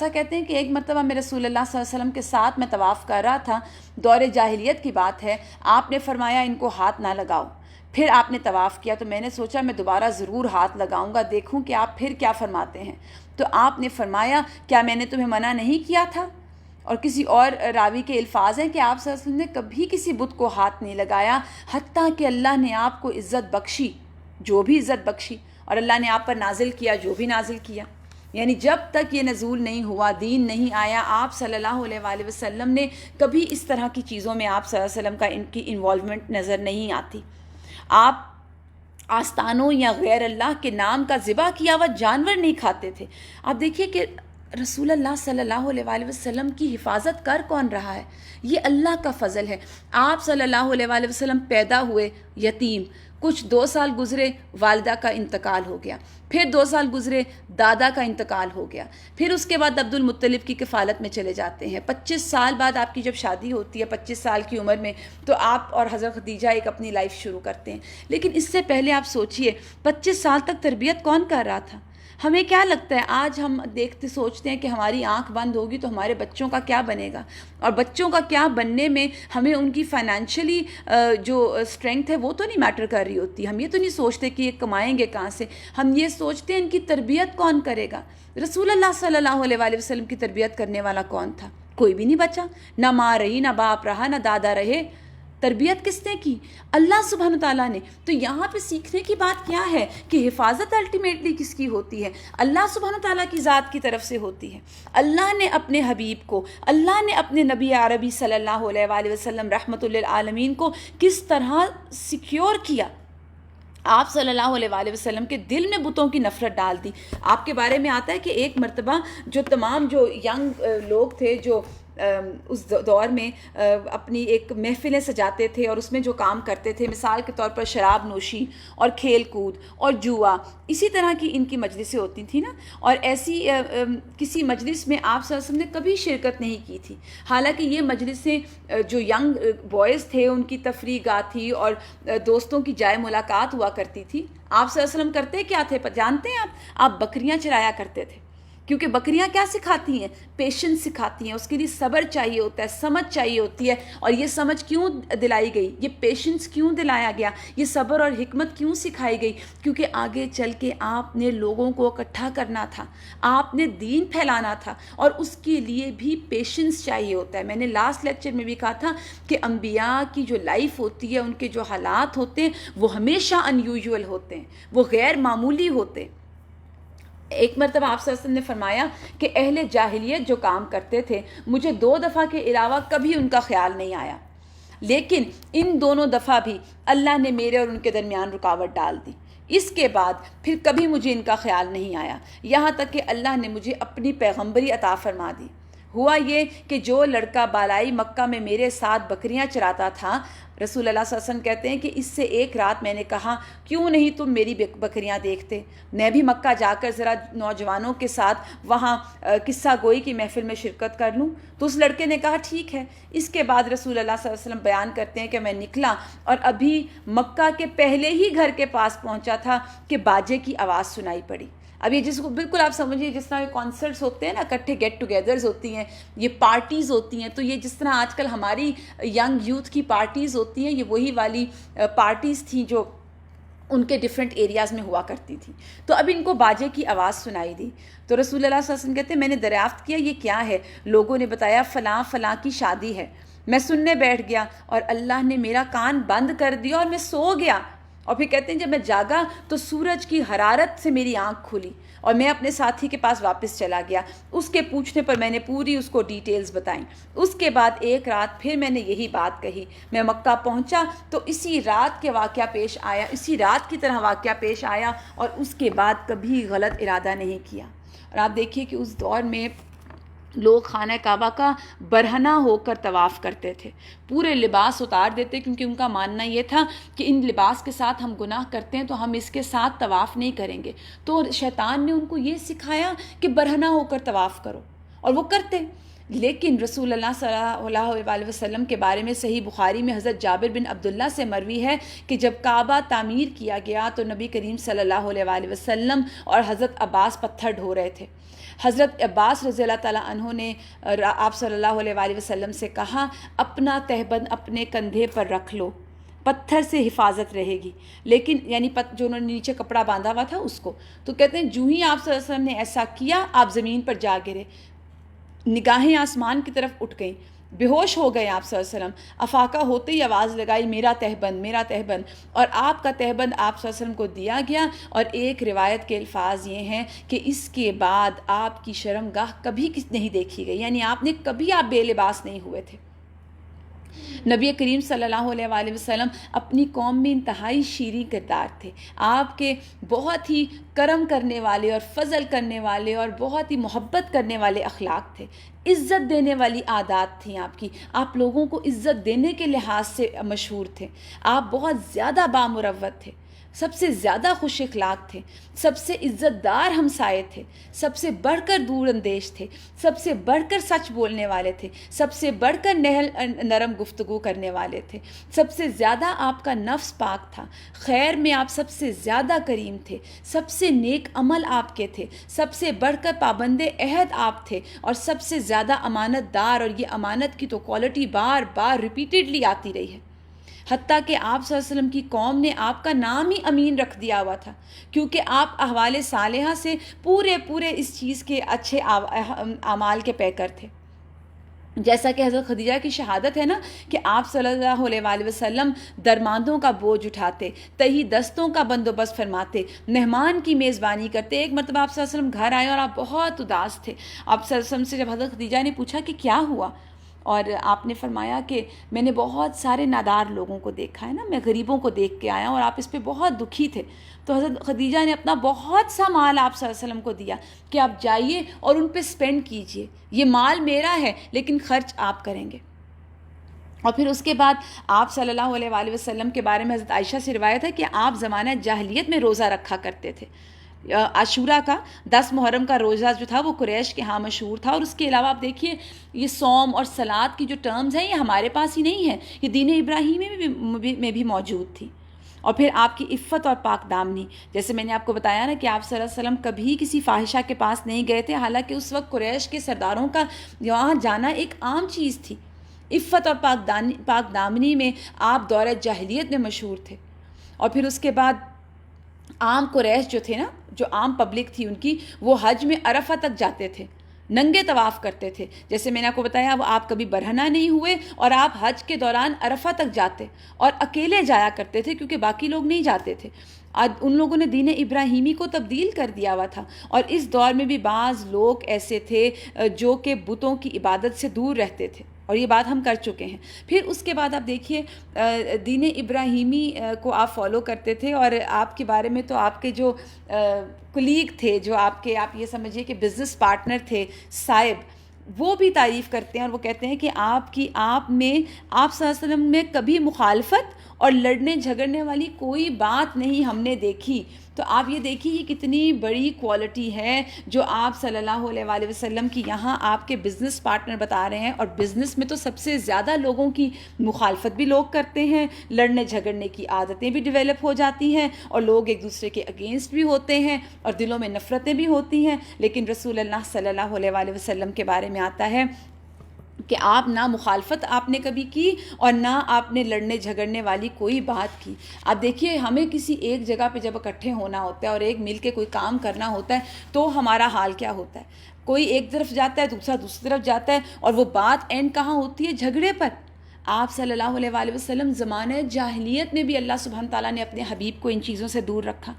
کہتے ہیں کہ ایک مرتبہ میں رسول اللہ صلی اللہ علیہ وسلم کے ساتھ میں طواف کر رہا تھا، دور جاہلیت کی بات ہے، آپ نے فرمایا ان کو ہاتھ نہ لگاؤ۔ پھر آپ نے طواف کیا تو میں نے سوچا میں دوبارہ ضرور ہاتھ لگاؤں گا، دیکھوں کہ آپ پھر کیا فرماتے ہیں۔ تو آپ نے فرمایا کیا میں نے تمہیں منع نہیں کیا تھا؟ اور کسی اور راوی کے الفاظ ہیں کہ آپ صلی اللہ علیہ وسلم نے کبھی کسی بت کو ہاتھ نہیں لگایا، حتیٰ کہ اللہ نے آپ کو عزت بخشی، جو بھی عزت بخشی، اور اللہ نے آپ پر نازل کیا جو بھی نازل کیا۔ یعنی جب تک یہ نزول نہیں ہوا، دین نہیں آیا، آپ صلی اللہ علیہ وآلہ وسلم نے کبھی اس طرح کی چیزوں میں آپ صلی اللہ علیہ وسلم کا ان کی انوالومنٹ نظر نہیں آتی۔ آپ آستانوں یا غیر اللہ کے نام کا ذبح کیا ہوا جانور نہیں کھاتے تھے۔ آپ دیکھیے کہ رسول اللہ صلی اللہ علیہ وآلہ وسلم کی حفاظت کر کون رہا ہے؟ یہ اللہ کا فضل ہے۔ آپ صلی اللہ علیہ وآلہ وسلم پیدا ہوئے یتیم، کچھ 2 سال گزرے والدہ کا انتقال ہو گیا، پھر 2 سال گزرے دادا کا انتقال ہو گیا، پھر اس کے بعد عبد المطلب کی کفالت میں چلے جاتے ہیں۔ 25 سال بعد آپ کی جب شادی ہوتی ہے 25 سال کی عمر میں، تو آپ اور حضرت خدیجہ ایک اپنی لائف شروع کرتے ہیں۔ لیکن اس سے پہلے آپ سوچئے 25 سال تک تربیت کون کر رہا تھا؟ ہمیں کیا لگتا ہے آج ہم سوچتے ہیں کہ ہماری آنکھ بند ہوگی تو ہمارے بچوں کا کیا بنے گا، اور بچوں کا کیا بننے میں ہمیں ان کی فائنینشلی جو اسٹرینگتھ ہے وہ تو نہیں میٹر کر رہی ہوتی۔ ہم یہ تو نہیں سوچتے کہ یہ کمائیں گے کہاں سے، ہم یہ سوچتے ہیں ان کی تربیت کون کرے گا۔ رسول اللہ صلی اللہ علیہ وآلہ وسلم کی تربیت کرنے والا کون تھا؟ کوئی بھی نہیں بچا، نہ ماں رہی، نہ باپ رہا، نہ دادا رہے۔ تربیت کس نے کی؟ اللہ سبحانہ تعالیٰ نے۔ تو یہاں پہ سیکھنے کی بات کیا ہے کہ حفاظت الٹیمیٹلی کس کی ہوتی ہے؟ اللہ سبحانہ تعالیٰ کی ذات کی طرف سے ہوتی ہے۔ اللہ نے اپنے حبیب کو، اللہ نے اپنے نبی عربی صلی اللہ علیہ وآلہ وسلم رحمۃ للعالمین کو کس طرح سیکیور کیا۔ آپ صلی اللہ علیہ وآلہ وسلم کے دل میں بتوں کی نفرت ڈال دی۔ آپ کے بارے میں آتا ہے کہ ایک مرتبہ جو تمام جو ینگ لوگ تھے جو اس دور میں اپنی ایک محفلیں سجاتے تھے اور اس میں جو کام کرتے تھے، مثال کے طور پر شراب نوشی اور کھیل کود اور جوا، اسی طرح کی ان کی مجلسیں ہوتی تھیں نا، اور ایسی کسی مجلس میں آپ صلی اللہ علیہ وسلم نے کبھی شرکت نہیں کی تھی. حالانکہ یہ مجلسیں جو ینگ بوائز تھے ان کی تفریح گاہ تھی اور دوستوں کی جائے ملاقات ہوا کرتی تھی. آپ صلی اللہ علیہ وسلم کرتے کیا تھے جانتے ہیں آپ بکریاں چرایا کرتے تھے. کیونکہ بکریاں کیا سکھاتی ہیں؟ پیشنس سکھاتی ہیں. اس کے لیے صبر چاہیے ہوتا ہے، سمجھ چاہیے ہوتی ہے. اور یہ سمجھ کیوں دلائی گئی، یہ پیشنس کیوں دلایا گیا، یہ صبر اور حکمت کیوں سکھائی گئی؟ کیونکہ آگے چل کے آپ نے لوگوں کو اکٹھا کرنا تھا، آپ نے دین پھیلانا تھا، اور اس کے لیے بھی پیشنس چاہیے ہوتا ہے. میں نے لاسٹ لیکچر میں بھی کہا تھا کہ انبیاء کی جو لائف ہوتی ہے، ان کے جو حالات ہوتے ہیں وہ ہمیشہ ان یوزول ہوتے ہیں، وہ غیر معمولی ہوتے ہیں. ایک مرتبہ آپ صلی اللہ علیہ وسلم نے فرمایا کہ اہل جاہلیت جو کام کرتے تھے مجھے 2 دفعہ کے علاوہ کبھی ان کا خیال نہیں آیا، لیکن ان دونوں دفعہ بھی اللہ نے میرے اور ان کے درمیان رکاوٹ ڈال دی. اس کے بعد پھر کبھی مجھے ان کا خیال نہیں آیا، یہاں تک کہ اللہ نے مجھے اپنی پیغمبری عطا فرما دی. ہوا یہ کہ جو لڑکا بالائی مکہ میں میرے ساتھ بکریاں چراتا تھا، رسول اللہ صلی اللہ علیہ وسلم کہتے ہیں کہ اس سے ایک رات میں نے کہا کیوں نہیں تم میری بکریاں دیکھتے، میں بھی مکہ جا کر ذرا نوجوانوں کے ساتھ وہاں قصہ گوئی کی محفل میں شرکت کر لوں. تو اس لڑکے نے کہا ٹھیک ہے. اس کے بعد رسول اللہ صلی اللہ علیہ وسلم بیان کرتے ہیں کہ میں نکلا اور ابھی مکہ کے پہلے ہی گھر کے پاس پہنچا تھا کہ باجے کی آواز سنائی پڑی. اب یہ جس کو بالکل آپ سمجھیے جس طرح کانسرٹس ہوتے ہیں نا، اکٹھے گیٹ ٹوگیدرز ہوتی ہیں، یہ پارٹیز ہوتی ہیں، تو یہ جس طرح آج کل ہماری ینگ یوتھ کی پارٹیز ہوتی ہیں، یہ وہی والی پارٹیز تھیں جو ان کے ڈفرینٹ ایریاز میں ہوا کرتی تھی. تو اب ان کو باجے کی آواز سنائی دی. تو رسول اللہ صلی اللہ علیہ وسلم کہتے ہیں میں نے دریافت کیا یہ کیا ہے. لوگوں نے بتایا فلاں فلاں کی شادی ہے. میں سننے بیٹھ گیا اور اللہ نے میرا کان بند کر دیا اور میں سو گیا. اور پھر کہتے ہیں جب میں جاگا تو سورج کی حرارت سے میری آنکھ کھلی اور میں اپنے ساتھی کے پاس واپس چلا گیا. اس کے پوچھنے پر میں نے پوری اس کو ڈیٹیلز بتائیں. اس کے بعد ایک رات پھر میں نے یہی بات کہی. میں مکہ پہنچا تو اسی رات کے واقعہ پیش آیا، اسی رات کی طرح واقعہ پیش آیا، اور اس کے بعد کبھی غلط ارادہ نہیں کیا. اور آپ دیکھیے کہ اس دور میں لوگ خانہ کعبہ کا برہنہ ہو کر طواف کرتے تھے، پورے لباس اتار دیتے، کیونکہ ان کا ماننا یہ تھا کہ ان لباس کے ساتھ ہم گناہ کرتے ہیں تو ہم اس کے ساتھ طواف نہیں کریں گے. تو شیطان نے ان کو یہ سکھایا کہ برہنہ ہو کر طواف کرو، اور وہ کرتے. لیکن رسول اللہ صلی اللہ علیہ وسلم کے بارے میں صحیح بخاری میں حضرت جابر بن عبداللہ سے مروی ہے کہ جب کعبہ تعمیر کیا گیا تو نبی کریم صلی اللہ علیہ وسلم اور حضرت عباس پتھر ڈھو رہے تھے. حضرت عباس رضی اللہ تعالیٰ عنہ نے آپ صلی اللہ علیہ وسلم سے کہا اپنا تہبند اپنے کندھے پر رکھ لو، پتھر سے حفاظت رہے گی. لیکن یعنی جو انہوں نے نیچے کپڑا باندھا ہوا تھا اس کو. تو کہتے ہیں جو ہی آپ صلی اللہ علیہ وسلم نے ایسا کیا آپ زمین پر جا گرے، نگاہیں آسمان کی طرف اٹھ گئیں، بے ہوش ہو گئے آپ صلی اللہ علیہ وسلم. افاقہ ہوتے ہی آواز لگائی میرا تہبند میرا تہبند، اور آپ کا تہبند آپ صلی اللہ علیہ وسلم کو دیا گیا. اور ایک روایت کے الفاظ یہ ہیں کہ اس کے بعد آپ کی شرمگاہ کبھی نہیں دیکھی گئی، یعنی آپ نے کبھی آپ بے لباس نہیں ہوئے تھے. نبی کریم صلی اللہ علیہ وسلم اپنی قوم میں انتہائی شیریں کردار تھے. آپ کے بہت ہی کرم کرنے والے اور فضل کرنے والے اور بہت ہی محبت کرنے والے اخلاق تھے. عزت دینے والی عادات تھیں آپ کی. آپ لوگوں کو عزت دینے کے لحاظ سے مشہور تھے. آپ بہت زیادہ بامروت تھے، سب سے زیادہ خوش اخلاق تھے، سب سے عزت دار ہمسائے تھے، سب سے بڑھ کر دور اندیش تھے، سب سے بڑھ کر سچ بولنے والے تھے، سب سے بڑھ کر نرم گفتگو کرنے والے تھے، سب سے زیادہ آپ کا نفس پاک تھا، خیر میں آپ سب سے زیادہ کریم تھے، سب سے نیک عمل آپ کے تھے، سب سے بڑھ کر پابند عہد آپ تھے، اور سب سے زیادہ امانت دار. اور یہ امانت کی تو کوالٹی بار بار ریپیٹڈلی آتی رہی ہے، حتیٰ کہ آپ صلی اللہ علیہ وسلم کی قوم نے آپ کا نام ہی امین رکھ دیا ہوا تھا، کیونکہ آپ احوال صالحہ سے پورے اس چیز کے اچھے اعمال کے پیکر تھے. جیسا کہ حضرت خدیجہ کی شہادت ہے نا کہ آپ صلی اللہ علیہ وسلم درماندوں کا بوجھ اٹھاتے، تہی دستوں کا بندوبست فرماتے، مہمان کی میزبانی کرتے. ایک مرتبہ آپ صلی اللہ علیہ وسلم گھر آئے اور آپ بہت اداس تھے. آپ صلی اللہ علیہ وسلم سے جب حضرت خدیجہ نے پوچھا کہ کیا ہوا، اور آپ نے فرمایا کہ میں نے بہت سارے نادار لوگوں کو دیکھا ہے نا، میں غریبوں کو دیکھ کے آیا اور آپ اس پہ بہت دکھی تھے. تو حضرت خدیجہ نے اپنا بہت سا مال آپ صلی اللہ علیہ وسلم کو دیا کہ آپ جائیے اور ان پہ سپینڈ کیجئے، یہ مال میرا ہے لیکن خرچ آپ کریں گے. اور پھر اس کے بعد آپ صلی اللہ علیہ وآلہ وسلم کے بارے میں حضرت عائشہ سے روایت ہے کہ آپ زمانہ جاہلیت میں روزہ رکھا کرتے تھے. عاشورہ کا 10 محرم کا روزہ جو تھا وہ قریش کے ہاں مشہور تھا. اور اس کے علاوہ آپ دیکھیے یہ صوم اور صلات کی جو ٹرمز ہیں یہ ہمارے پاس ہی نہیں ہے، یہ دین ابراہیمی میں بھی موجود تھی. اور پھر آپ کی عفت اور پاک دامنی، جیسے میں نے آپ کو بتایا نا کہ آپ صلی اللہ علیہ وسلم کبھی کسی فاحشہ کے پاس نہیں گئے تھے، حالانکہ اس وقت قریش کے سرداروں کا وہاں جانا ایک عام چیز تھی. عفت اور پاک دامنی میں آپ دور جاہلیت میں مشہور تھے. اور پھر اس کے بعد عام قریش جو تھے نا، جو عام پبلک تھی ان کی، وہ حج میں عرفہ تک جاتے تھے، ننگے طواف کرتے تھے. جیسے میں نے آپ کو بتایا وہ آپ کبھی برہنہ نہیں ہوئے اور آپ حج کے دوران عرفہ تک جاتے اور اکیلے جایا کرتے تھے کیونکہ باقی لوگ نہیں جاتے تھے. آج ان لوگوں نے دین ابراہیمی کو تبدیل کر دیا ہوا تھا. اور اس دور میں بھی بعض لوگ ایسے تھے جو کہ بتوں کی عبادت سے دور رہتے تھے، اور یہ بات ہم کر چکے ہیں. پھر اس کے بعد آپ دیکھیے دین ابراہیمی کو آپ فالو کرتے تھے، اور آپ کے بارے میں تو آپ کے جو کلیگ تھے، جو آپ یہ سمجھیے کہ بزنس پارٹنر تھے صاحب، وہ بھی تعریف کرتے ہیں اور وہ کہتے ہیں کہ آپ صلی اللہ علیہ وسلم میں کبھی مخالفت اور لڑنے جھگڑنے والی کوئی بات نہیں ہم نے دیکھی. تو آپ یہ دیکھیے یہ کتنی بڑی کوالٹی ہے جو آپ صلی اللہ علیہ وآلہ وسلم کی یہاں آپ کے بزنس پارٹنر بتا رہے ہیں. اور بزنس میں تو سب سے زیادہ لوگوں کی مخالفت بھی لوگ کرتے ہیں، لڑنے جھگڑنے کی عادتیں بھی ڈیولپ ہو جاتی ہیں، اور لوگ ایک دوسرے کے اگینسٹ بھی ہوتے ہیں، اور دلوں میں نفرتیں بھی ہوتی ہیں. لیکن رسول اللہ صلی اللہ علیہ وآلہ وسلم کے بارے میں آتا ہے کہ آپ نہ مخالفت آپ نے کبھی کی اور نہ آپ نے لڑنے جھگڑنے والی کوئی بات کی. آپ دیکھیے ہمیں کسی ایک جگہ پہ جب اکٹھے ہونا ہوتا ہے اور ایک مل کے کوئی کام کرنا ہوتا ہے تو ہمارا حال کیا ہوتا ہے. کوئی ایک طرف جاتا ہے، دوسرا دوسری طرف جاتا ہے، اور وہ بات اینڈ کہاں ہوتی ہے؟ جھگڑے پر. آپ صلی اللہ علیہ وآلہ وسلم زمانہ جاہلیت میں بھی اللہ سبحانہ تعالیٰ نے اپنے حبیب کو ان چیزوں سے دور رکھا.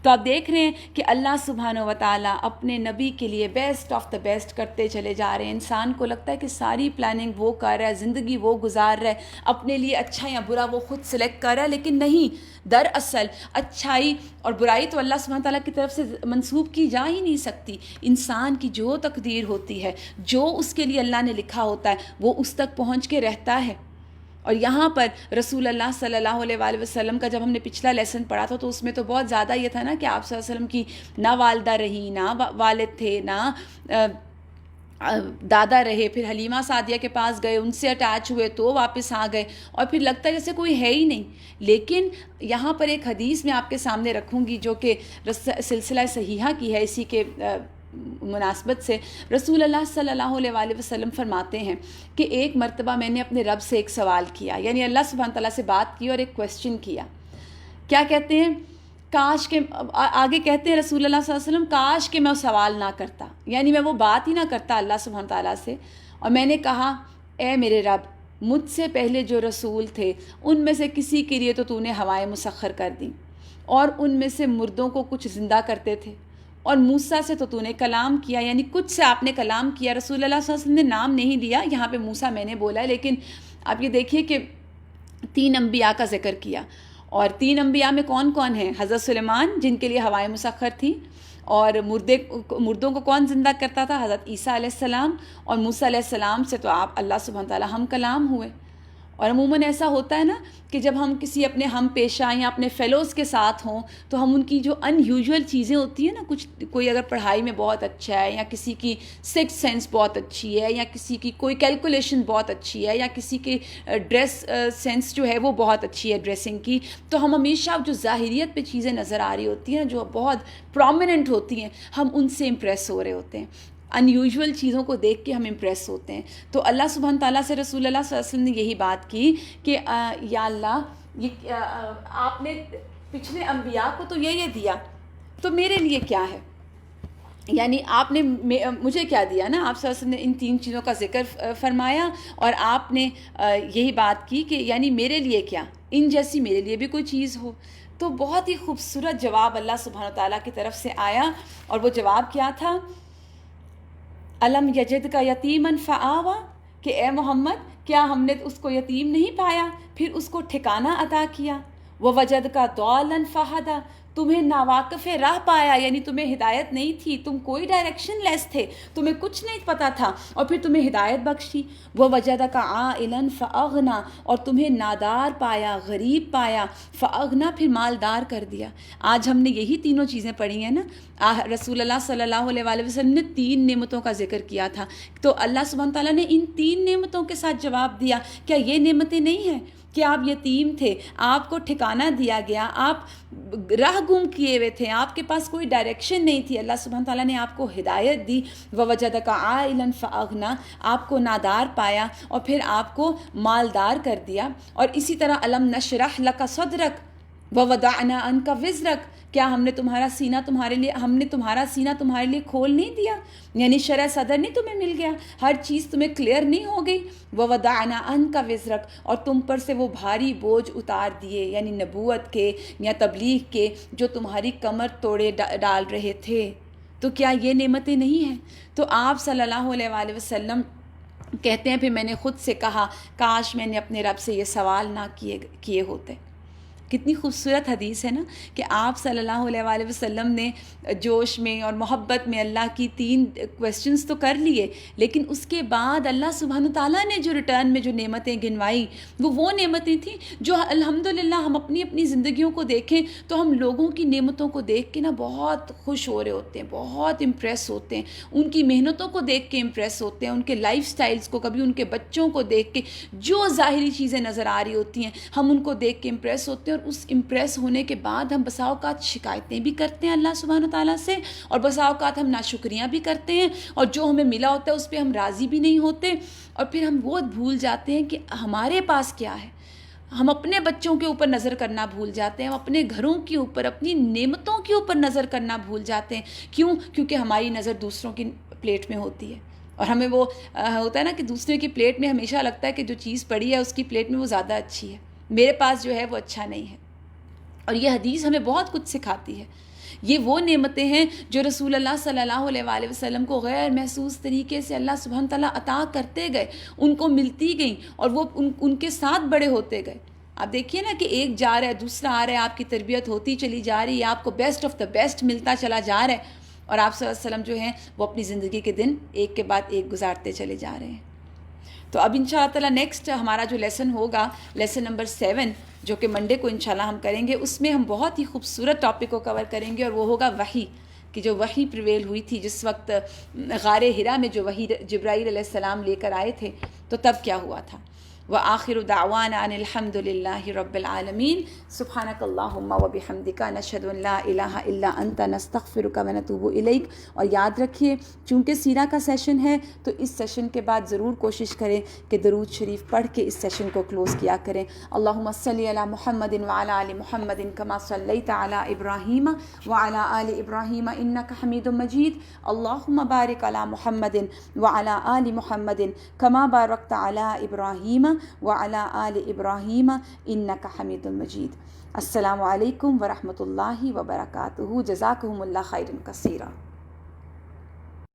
تو آپ دیکھ رہے ہیں کہ اللہ سبحانہ و تعالیٰ اپنے نبی کے لیے بیسٹ آف دا بیسٹ کرتے چلے جا رہے ہیں. انسان کو لگتا ہے کہ ساری پلاننگ وہ کر رہا ہے، زندگی وہ گزار رہا ہے، اپنے لیے اچھا یا برا وہ خود سلیکٹ کر رہا ہے. لیکن نہیں، دراصل اچھائی اور برائی تو اللہ سبحانہ تعالیٰ کی طرف سے منسوب کی جا ہی نہیں سکتی. انسان کی جو تقدیر ہوتی ہے، جو اس کے لیے اللہ نے لکھا ہوتا ہے، وہ اس تک پہنچ کے رہتا ہے. اور یہاں پر رسول اللہ صلی اللہ علیہ وآلہ وسلم کا جب ہم نے پچھلا لیسن پڑھا تھا تو اس میں تو بہت زیادہ یہ تھا نا کہ آپ صلی اللہ علیہ وسلم کی نہ والدہ رہی، نہ والد تھے، نہ دادا رہے. پھر حلیمہ سعدیہ کے پاس گئے، ان سے اٹیچ ہوئے تو واپس آ گئے، اور پھر لگتا ہے جیسے کوئی ہے ہی نہیں. لیکن یہاں پر ایک حدیث میں آپ کے سامنے رکھوں گی جو کہ سلسلہ صحیحہ کی ہے، اسی کے مناسبت سے. رسول اللہ صلی اللہ علیہ وآلہ وسلم فرماتے ہیں کہ ایک مرتبہ میں نے اپنے رب سے ایک سوال کیا، یعنی اللہ سبحانہ تعالیٰ سے بات کی اور ایک کویسچن کیا. کیا کہتے ہیں؟ کاش کہ آگے کہتے ہیں رسول اللہ صلی اللہ علیہ وسلم، کاش کہ میں سوال نہ کرتا، یعنی میں وہ بات ہی نہ کرتا اللہ سبحانہ تعالیٰ سے. اور میں نے کہا اے میرے رب، مجھ سے پہلے جو رسول تھے ان میں سے کسی کے لیے تو نے ہوائیں مسخر کر دیں، اور ان میں سے مردوں کو کچھ زندہ کرتے تھے، اور موسیٰ سے تو نے کلام کیا، یعنی کچھ سے آپ نے کلام کیا. رسول اللہ صلی اللہ علیہ وسلم نے نام نہیں لیا، یہاں پہ موسیٰ میں نے بولا ہے، لیکن آپ یہ دیکھیے کہ 3 انبیاء کا ذکر کیا. اور 3 انبیاء میں کون کون ہیں؟ حضرت سلیمان جن کے لیے ہوائیں مسخر تھیں. اور مردوں کو کون زندہ کرتا تھا؟ حضرت عیسیٰ علیہ السلام. اور موسیٰ علیہ السلام سے تو آپ اللہ سبحانہ تعالیٰ ہم کلام ہوئے. اور عموماً ایسا ہوتا ہے نا کہ جب ہم کسی اپنے ہم پیشہ یا اپنے فیلوز کے ساتھ ہوں تو ہم ان کی جو ان یوزول چیزیں ہوتی ہیں نا، کوئی اگر پڑھائی میں بہت اچھا ہے، یا کسی کی سکس سینس بہت اچھی ہے، یا کسی کی کوئی کیلکولیشن بہت اچھی ہے، یا کسی کی ڈریس سینس جو ہے وہ بہت اچھی ہے ڈریسنگ کی، تو ہم ہمیشہ جو ظاہریت پہ چیزیں نظر آ رہی ہوتی ہیں جو بہت پرومیننٹ ہوتی ہیں، ہم ان سے امپریس ہو رہے ہوتے ہیں، ان یوزول چیزوں کو دیکھ کے ہم امپریس ہوتے ہیں. تو اللہ سبحانہ تعالیٰ سے رسول اللہ صلی اللہ علیہ وسلم نے یہی بات کی کہ یا اللہ، یہ آپ نے پچھلے انبیاء کو تو یہ دیا، تو میرے لیے کیا ہے؟ یعنی آپ نے مجھے کیا دیا نا. آپ صلی اللہ علیہ وسلم نے ان 3 چیزوں کا ذکر فرمایا، اور آپ نے یہی بات کی کہ یعنی میرے لیے کیا، ان جیسی میرے لیے بھی کوئی چیز ہو. تو بہت ہی خوبصورت جواب اللہ سبحانہ تعالیٰ کی طرف سے آیا. اور وہ جواب کیا تھا؟ الم یجد کا یتیمن فآوا، کہ اے محمد کیا ہم نے اس کو یتیم نہیں پایا پھر اس کو ٹھکانہ عطا کیا، وَوَجَدْكَ ضَالًّا فَہَدَىٰ، تمہیں ناواقف راہ پایا، یعنی تمہیں ہدایت نہیں تھی، تم کوئی ڈائریکشن لیس تھے، تمہیں کچھ نہیں پتہ تھا، اور پھر تمہیں ہدایت بخشی، وَوَجَدَكَ عَائِلًا فَأَغْنَىٰ، اور تمہیں نادار پایا، غریب پایا، فَأَغْنَىٰ، پھر مالدار کر دیا۔ آج ہم نے یہی تینوں چیزیں پڑھی ہیں نا، رسول اللہ صلی اللہ علیہ وآلہ وسلم نے 3 نعمتوں کا ذکر کیا تھا، تو اللہ سبحانہ تعالیٰ نے ان 3 نعمتوں کے ساتھ جواب دیا، کیا یہ نعمتیں نہیں ہیں کہ آپ یتیم تھے، آپ کو ٹھکانہ دیا گیا، آپ راہ گم کیے ہوئے تھے، آپ کے پاس کوئی ڈائریکشن نہیں تھی، اللہ سبحانہ تعالیٰ نے آپ کو ہدایت دی، وَوَجَدَكَ عَائِلًا فَأَغْنَىٰ، آپ کو نادار پایا اور پھر آپ کو مالدار کر دیا۔ اور اسی طرح أَلَمْ نَشْرَحْ لَكَ صَدْرَكَ وَوَضَعْنَا عَنْكَ وِزْرَكَ، کیا ہم نے تمہارا سینہ تمہارے لیے کھول نہیں دیا، یعنی شرح صدر نہیں تمہیں مل گیا، ہر چیز تمہیں کلیئر نہیں ہو گئی، وَوَضَعْنَا عَنْكَ وِزْرَكَ، اور تم پر سے وہ بھاری بوجھ اتار دیے، یعنی نبوت کے یا تبلیغ کے جو تمہاری کمر توڑے ڈال رہے تھے۔ تو کیا یہ نعمتیں نہیں ہیں؟ تو آپ صلی اللہ علیہ وآلہ وسلم کہتے ہیں پھر میں نے خود سے کہا کاش میں نے اپنے رب سے یہ سوال نہ کیے ہوتے۔ کتنی خوبصورت حدیث ہے نا کہ آپ صلی اللہ علیہ وآلہ وسلم نے جوش میں اور محبت میں اللہ کی 3 کویسچنز تو کر لیے، لیکن اس کے بعد اللہ سبحانہ تعالیٰ نے جو ریٹرن میں جو نعمتیں گنوائی وہ نعمتیں تھیں جو الحمدللہ ہم اپنی زندگیوں کو دیکھیں تو ہم لوگوں کی نعمتوں کو دیکھ کے نا بہت خوش ہو رہے ہوتے ہیں، بہت امپریس ہوتے ہیں، ان کی محنتوں کو دیکھ کے امپریس ہوتے ہیں، ان کے لائف سٹائلز کو، کبھی ان کے بچوں کو دیکھ کے جو ظاہری چیزیں نظر آ رہی ہوتی ہیں ہم ان کو دیکھ کے امپریس ہوتے ہیں، اور اس امپریس ہونے کے بعد ہم بسا اوقات شکایتیں بھی کرتے ہیں اللہ سبحانہ تعالیٰ سے، اور بسا اوقات ہم ناشکریاں بھی کرتے ہیں، اور جو ہمیں ملا ہوتا ہے اس پہ ہم راضی بھی نہیں ہوتے، اور پھر ہم وہ بھول جاتے ہیں کہ ہمارے پاس کیا ہے۔ ہم اپنے بچوں کے اوپر نظر کرنا بھول جاتے ہیں، ہم اپنے گھروں کے اوپر، اپنی نعمتوں کے اوپر نظر کرنا بھول جاتے ہیں۔ کیونکہ ہماری نظر دوسروں کی پلیٹ میں ہوتی ہے، اور ہمیں وہ ہوتا ہے نا کہ دوسرے کی پلیٹ میں ہمیشہ لگتا ہے کہ جو چیز پڑی ہے اس کی پلیٹ میں وہ زیادہ اچھی ہے، میرے پاس جو ہے وہ اچھا نہیں ہے۔ اور یہ حدیث ہمیں بہت کچھ سکھاتی ہے۔ یہ وہ نعمتیں ہیں جو رسول اللہ صلی اللہ علیہ وآلہ وسلم کو غیر محسوس طریقے سے اللہ سبحانہ تعالیٰ عطا کرتے گئے، ان کو ملتی گئیں، اور وہ ان کے ساتھ بڑے ہوتے گئے۔ آپ دیکھیے نا کہ ایک جا رہا ہے، دوسرا آ رہا ہے، آپ کی تربیت ہوتی چلی جا رہی ہے، آپ کو بیسٹ آف دا بیسٹ ملتا چلا جا رہا ہے، اور آپ صلی اللہ علیہ وسلم جو ہیں وہ اپنی زندگی کے دن ایک کے بعد ایک گزارتے چلے جا رہے ہیں۔ تو اب انشاءاللہ تعالیٰ نیکسٹ ہمارا جو لیسن ہوگا، لیسن نمبر 7، جو کہ منڈے کو انشاءاللہ ہم کریں گے، اس میں ہم بہت ہی خوبصورت ٹاپک کو کور کریں گے، اور وہ ہوگا وحی، کہ جو وحی پریویل ہوئی تھی جس وقت غار ہرا میں جو وحی جبرائیل علیہ السلام لے کر آئے تھے، تو تب کیا ہوا تھا۔ وآخر دعوانا ان الحمد للہ رب العالمین، سبحانک اللہم وبحمدک، نشہد ان لا الہ الا انت، نستغفرک ونتوب الیک۔ اور یاد رکھیے چونکہ سیرہ کا سیشن ہے تو اس سیشن کے بعد ضرور کوشش کریں کہ درود شریف پڑھ کے اس سیشن کو کلوز کیا کریں۔ اللہم صلی علی محمد وعلی آل محمد کما صلیت علی ابراہیم وعلی آل ابراہیم انک حمید مجید۔ اللہم بارک علی محمد وعلی آل محمد کما بارکت علی ابراہیم وعلی آل ابراہیم انک حمید مجید۔ السلام علیکم ورحمۃ اللہ وبرکاتہ۔ جزاکہم اللہ خیرا کثیرا۔